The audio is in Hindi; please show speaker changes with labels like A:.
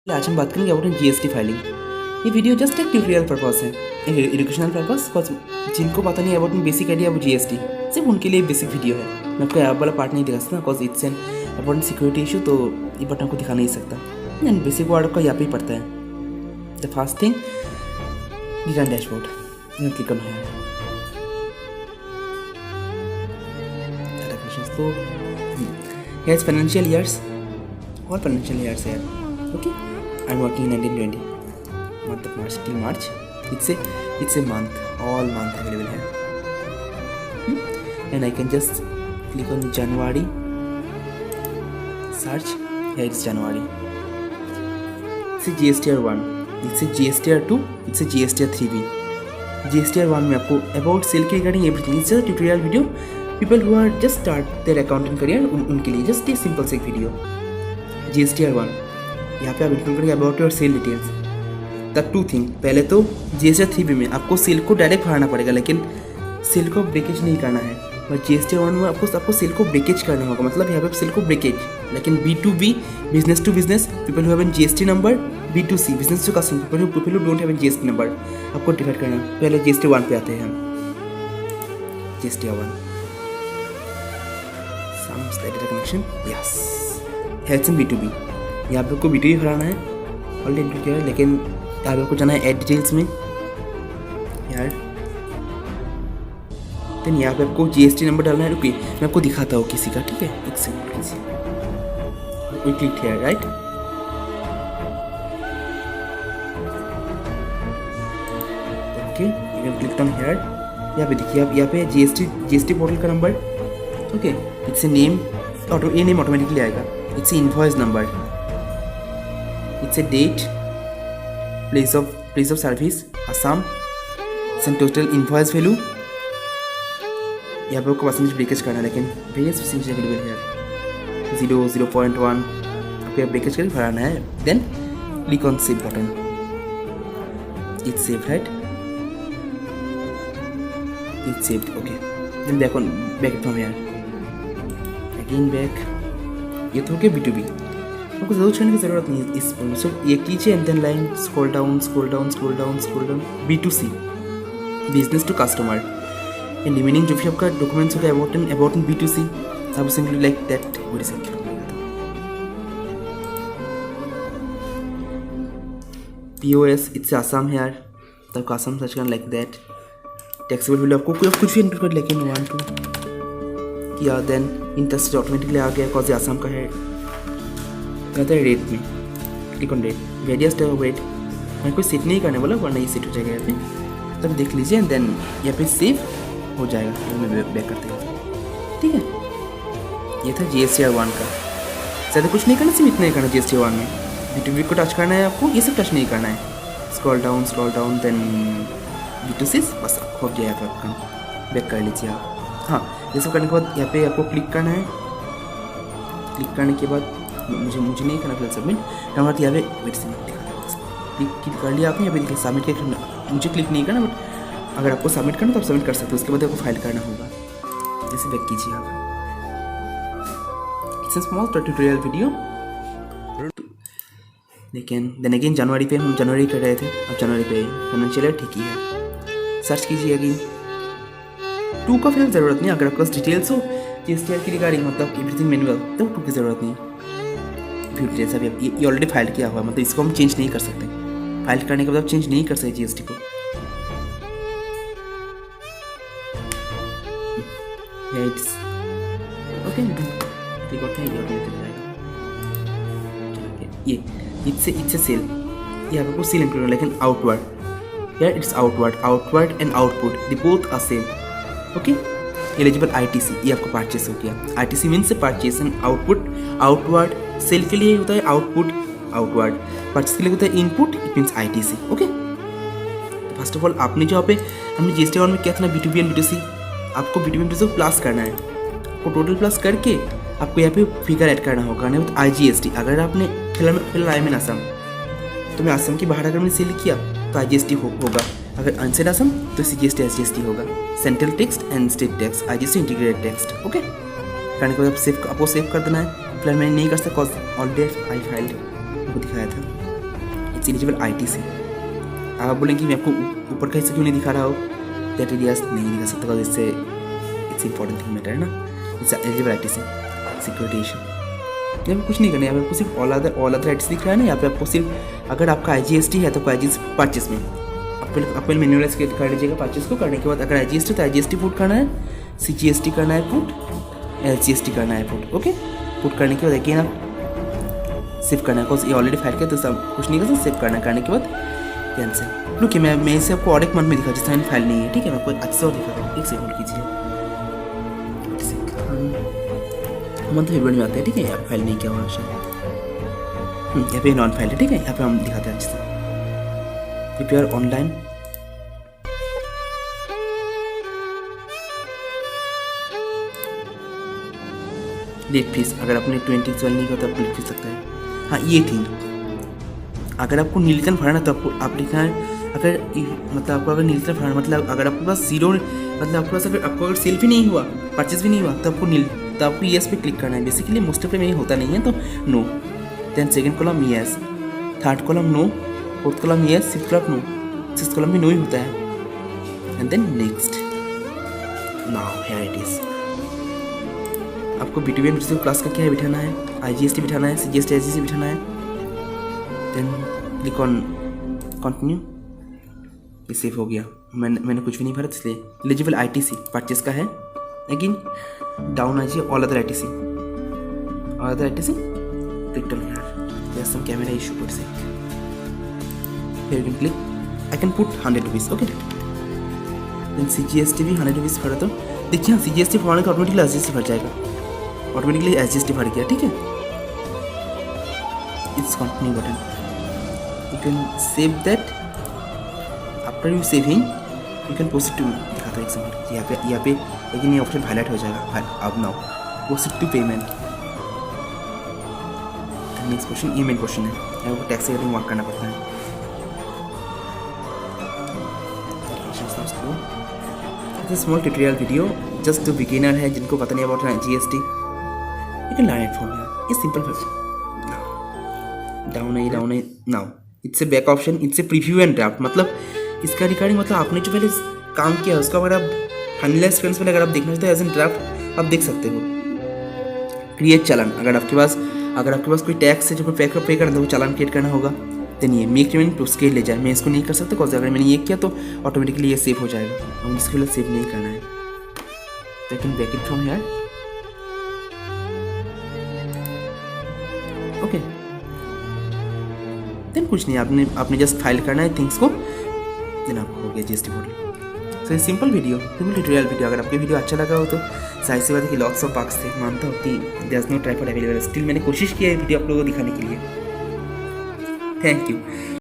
A: आज हम बात करेंगे अबाउट जीएसटी फाइलिंग। ये वीडियो जस्ट एक ट्यूटोरियल पर्पस है, एक एजुकेशनल पर्पस। जिनको पता नहीं about basic idea about GST, सिर्फ उनके लिए बेसिक वीडियो है। मैं आपको ऐप वाला पार्ट नहीं दिखा सकता because it's an about security issue, तो ये पार्ट आपको दिखा नहीं सकता। एंड बेसिक वर्ड आपका यहाँ पे ही पड़ता है। The first thing, return dashboard, click करना है। तो here is financial years, all financial years here. Okay, I'm working in 1920 month of March till March. It's a month, all month available here. And I can just click on January, search. Here it's January. It's a GSTR 1, it's a GSTR 2, it's a GSTR 3B. GSTR 1 में आपको about sale के regarding everything. It's a tutorial video. People who are just start their accounting career, उनके लिए just a simple से वीडियो। GSTR 1 यहाँ पे आप इंक्लूड करेंगे about your sale details. The two thing, पहले तो GSTR 3B में आपको सेल को डायरेक्ट भरना पड़ेगा, लेकिन सेल को ब्रेकेज नहीं करना है। और GSTR 1 में आपको सेल को ब्रेकेज करना होगा, मतलब यहाँ पे सेल को ब्रेकेज। लेकिन B2B, business to business, people who have an GST number, B2C, business to customer, people who don't have an GST number, आपको डिवाइड करना। पहले GSTR 1 पे आते हैं हम। GSTR 1 data connection, yes, health and B2B। यहाँ पे आपको B2B भराना है, ऑलरेडी इंक्लूड किया है, लेकिन यहाँ पे आपको जाना है एड डिटेल्स में यार। देन यहाँ पे आपको GST नंबर डालना है। रुकिए मैं आपको दिखाता हूँ किसी का, ठीक है, एक second please. We click here, right. Okay, you can click on here. यहाँ पे देखिए आप, यहाँ पे GST पोर्टल का number, okay, it's a name, ये नेम ऑटोमेटिकली आएगा। It's a invoice number, it's a date, place of service Assam, it's an total invoice value. यहाँ पे आपको परसेंटेज ब्रेकेज करना है, लेकिन वेरियस परसेंटेज अवेलेबल है, 0, 0.1 आपको ब्रेकेज करके भराना है। Then click on save button, it's save, right, it's saved. Okay, then back from here, again back. ये तो हो गया B2B। आपको ज़रूर छोड़ने की ज़रूरत नहीं है इस पर। सो ये कीजिए and then line scroll down B2C, business to customer. And remaining जो भी आपका डॉक्यूमेंट्स होगा अबाउट इन B2C, आप सिंपली लाइक दैट वो रिसेंट POS, इट्स आसाम है यार, तो आपको आसाम सर्च करना लाइक दैट। टैक्सेबल वैल्यू आपको कुछ भी एंटर कर, लेकिन 1 2 किया। देन इंटरेस्ट ऑटोमेटिकली आ गया बिकॉज ये आसाम का है। कहता है रेट में, click on rate, various type of rate. मैं कोई सेट नहीं करने वाला, वरना ये सेट हो जाएगा यहाँ पे। तब देख लीजिए एंड देन यहाँ पे सेव हो जाएगा। मैं बैक करते हैं, ठीक है। ये था GSTR 1 का। ज़्यादा कुछ नहीं करना, सिर्फ इतना ही करना। GSTR 1 में B2B को टच करना है आपको, ये सब टच नहीं करना है। स्क्रॉल डाउन देन B2C, बस हो गया यहाँ पे आपका। बैक कर लीजिए आप। हाँ, ये सब करने के बाद यहाँ पे आपको क्लिक करना है। क्लिक करने के बाद मुझे नहीं करना फिर सबमिट। हमारा यहाँ पे वेट से क्लिक कर लिया आपने। यहाँ पे देखिए सबमिट के, मुझे क्लिक नहीं करना, बट अगर आपको सबमिट करना तो आप सबमिट कर सकते हो। उसके बाद आपको फाइल करना होगा। जैसे बैक कीजिए आप। It's a small tutorial video. लेकिन देन अगेन जनवरी पे हम जनवरी कर रहे थे, अब जनवरी पे फाइनेंशियल ईयर ठीक ही है। सर्च कीजिए अगेन। 2 का फिर ज़रूरत नहीं, अगर आपके पास डिटेल्स हो GSTR की रिगार्डिंग, मतलब एवरीथिंग मैनुअल, तो 2 की ज़रूरत नहीं। फिर डिटेल्स अभी ये ऑलरेडी फाइल किया हुआ है, मतलब इसको हम चेंज नहीं कर सकते। फाइल करने के बाद आप चेंज नहीं कर सकते GST को। ओके, ठीक होता है, ये ऑटोमेटिक जाएगा। ये इट्स ए सेल, ये आपको सेल इंक्लूड, लेकिन outward, here it's outward and output, the both are same. Okay, eligible ITC, ये आपको परचेस हो गया। ITC means purchase and outward. Sale के लिए होता है आउटपुट, आउटवर्ड। परचेस के लिए होता है input, it means ITC। Okay, तो फर्स्ट ऑफ ऑल आपने जो पे हमने GSTR 1 में किया था ना, B2B एंड B2C, आपको B2B एंड B2C प्लस करना है। आपको टोटल प्लस करके आपको यहाँ पे फिगर ऐड करना होगा, नहीं तो IGST। अगर आपने फिलहाल आई मीन असम, तो मैं असम के बाहर अगर मैंने सेल किया तो IGST होगा। अगर अनसेड असम तो CGST SGST होगा। Central text and state text, IGST integrated text. Okay, करने के बाद आपको सेव कर देना है। फिलहाल मैंने नहीं कर सकता, ऑलरेडी आई फाइल्ड, आपको दिखाया था। It's eligible ITC। आप बोलेंगे कि मैं आपको ऊपर का हिस्सा क्यों नहीं दिखा रहा हो, दैट एरियाज नहीं दिखा सकता बिकॉज इससे इट्स इंपॉर्टेंट थिंग मैटर है ना, it's eligible ITC security issue. यहाँ पे कुछ नहीं करना है, आपको सिर्फ ऑल अदर राइट्स दिख रहा है ना, यहाँ पे आपको सिर्फ अगर आपका IGST है तो आपको IGST परचेस में आप मैनुअलाइज कर लीजिएगा परचेस को। करने के बाद अगर IGST तो IGST पुट करना है, CGST करना है पुट, LGST करना है पुट। ओके, पुट करने के बाद अगेन आप सेव करना है, बिकॉज ये ऑलरेडी फाइल किया तो सब कुछ नहीं कर सकते, सेव करना है। करने के बाद कैंसिल। लुक मैं इसे आपको और एक मंथ में दिखा जिस टाइम फाइल नहीं है, ठीक है, मैं आपको अच्छे से और दिखा रहा हूँ। एक सेकंड कीजिए, मंथ फेब्रुअरी में आता है, ठीक है, यहाँ फाइल नहीं किया हुआ शायद, यहाँ पे नॉन फाइल है, ठीक है, यहाँ पे हम दिखाते हैं अच्छे से। प्रिपेयर ऑनलाइन, लेट फीस, अगर आपने 2012 नहीं किया तो आपको लेट फीस लगता है। हाँ ये थी, अगर आपको नीलतन भरना तो आप लिखना है, अगर मतलब आपको अगर नीलतन भरना मतलब अगर आपके पास जीरो मतलब आपके पास अगर सेल भी नहीं हुआ, परचेज भी नहीं हुआ, तो आपको येस पे क्लिक करना है। बेसिकली मोस्ट ऑफ में ये होता नहीं है तो no, then second column yes, third column no, fourth column yes, fifth column no, sixth column भी नो ही होता है, and then next. Now here it is, आपको B2B एंड B2C क्लास का क्या है बिठाना है, IGST बिठाना है, CGST IGST बिठाना है, देन क्लिक ऑन कंटिन्यू। ये सेव हो गया, मैंने कुछ भी नहीं भरा इसलिए। एलिजिबल ITC परचेस का है, अगेन डाउन आइए all other ITC, click on here, there some camera issue for sake, here you can click, I can put 100 rupees. Okay, then CGST भी 100 रुपीज भरा, तो देखिए CGST भरने का ऑटोमेटिकली IGST भर जाएगा, ऑटोमेटिकली IGST भर गया, ठीक है। It's continue button, you can save that, after you saving you can proceed to, दिखाता है एग्जाम्पल यहाँ पे लेकिन ये ऑप्शन हाईलाइट हो जाएगा। अब now proceed to payment. Next question, ये मेन क्वेश्चन है, आपको टैक्स रेटिंग मार्क करना पड़ता है। Small tutorial video just to beginner है जिनको पता नहीं about GST, you can learn it from here. It's simple version. Down है now. It's a back option. It's a preview and draft. मतलब इसका रिगार्डिंग मतलब आपने जो पहले काम किया उसका अगर आप फाइनलाइज फ्रेंड्स में अगर आप देखना चाहते हो एज एन ड्राफ्ट आप देख सकते हो। क्रिएट चालान, अगर आपके पास कोई टैक्स है जो पे करना है वो चालान क्रिएट करना होगा। देन ये मेक पेमेंट टू स्केल ले जाए, मैं इसको नहीं कर सकता बिकॉज अगर मैंने ये किया तो ऑटोमेटिकली ये सेव हो जाएगा, हम इसके लिए सेव नहीं करना है। तो I can back it from here, okay. देन कुछ नहीं, आपने जस्ट फाइल करना है थिंग्स को, देन आपको हो गया GST portal. So simple tutorial video. अगर आपको वीडियो अच्छा लगा हो तो साइड से बात है कि लॉट्स ऑफ बग्स थे, मानता हूँ कि there is no tripod available, still मैंने कोशिश की है वीडियो आप लोगों को दिखाने के लिए। Thank you.